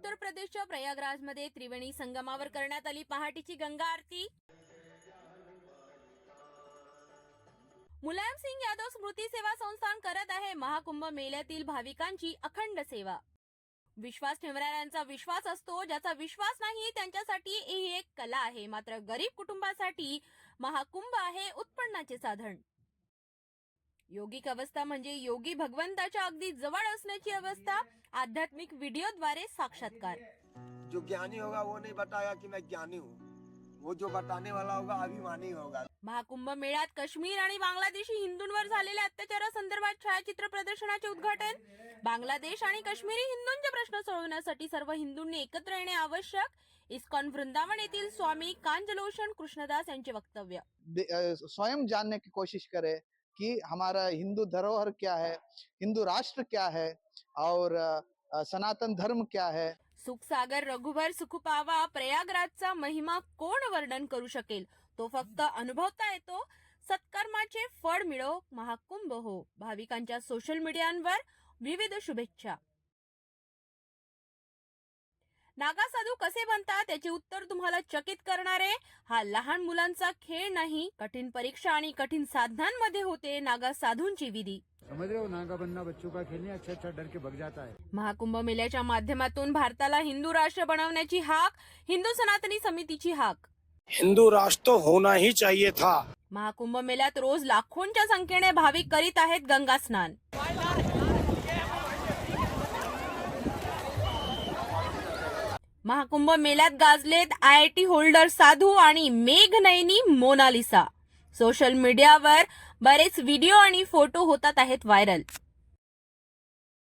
उत्तर प्रदेशच्या प्रयागराजमध्ये त्रिवेणी संगमावर करण्यात आली पहाटेची गंगा आरती। मुलायम सिंग यादव स्मृती सेवा संस्थान करत आहे महाकुंभ मेळ्यातील भाविकांची अखंड सेवा। विश्वास ठेवणाऱ्यांचा विश्वास असतो, ज्याचा विश्वास नाही त्यांच्यासाठी ही एक कला आहे। मात्र गरीब कुटुंबासाठी महाकुंभ आहे उत्पन्नाचे साधन। योगिक अवस्था म्हणजे योगी भगवंताच्या अगदी जवळ असण्याची अवस्था। आध्यात्मिक व्हिडिओद्वारे साक्षात्कार। जो ज्ञानी होगा वो नहीं बताएगा कि मैं ज्ञानी हूँ, वो जो बताने वाला होगा अभिमानी होगा। महाकुंभ मेळ्यात काश्मीर आणि बांगलादेशी हिंदूंवर झालेल्या अत्याचारासंदर्भात छायाचित्र प्रदर्शनाचे उद्घाटन। बांगलादेश आणि काश्मीरी हिंदूंचे प्रश्न सोडवण्यासाठी सर्व हिंदूंनी एकत्र येणे आवश्यक। इस्कॉन वृंदावन येथील स्वामी कांजलोशन कृष्णदास यांचे वक्तव्य। स्वयं जानने की कोशिश करें कि हमारा हिंदू धरोहर क्या है, हिंदू राष्ट्र क्या है और सनातन धर्म क्या है। सुख सागर रघुवर सुख पावा प्रयागराजचा महिमा कोण वर्णन करू शकेल, तो फक्त अनुभवता येतो। सत्कर्माचे फळ मिळो, महाकुंभ हो। भाविकांच्या सोशल मीडियावर विविध शुभेच्छा। नागा साधू कसे बनतात याचे उत्तर तुम्हाला चकित करणारे। हा लहान मुलांचा खेळ नाही, कठीण परीक्षा आणि कठीण साधनांमध्ये होते नागा साधूंची विधी। समझ रहे हो, नागा बनना बच्चों का खेल नहीं, अच्छा अच्छा डर के भग जाता है। महाकुंभ मेळ्याच्या माध्यमातून भारताला हिंदू राष्ट्र बनवण्याची हाक, हिंदू सनातनी समितीची हाक। हिंदू राष्ट्र तो होना ही चाहिए था। महाकुंभ मेळ्यात रोज लाखोंच्या संख्येने भाविक करीत आहेत गंगा स्नान। महाकुंभ मेळ्यात गाजलेत IIT होल्डर साधू आणि मेघनयनी मोनालिसा। सोशल मीडियावर बरेच व्हिडिओ आणि फोटो होतात आहेत व्हायरल।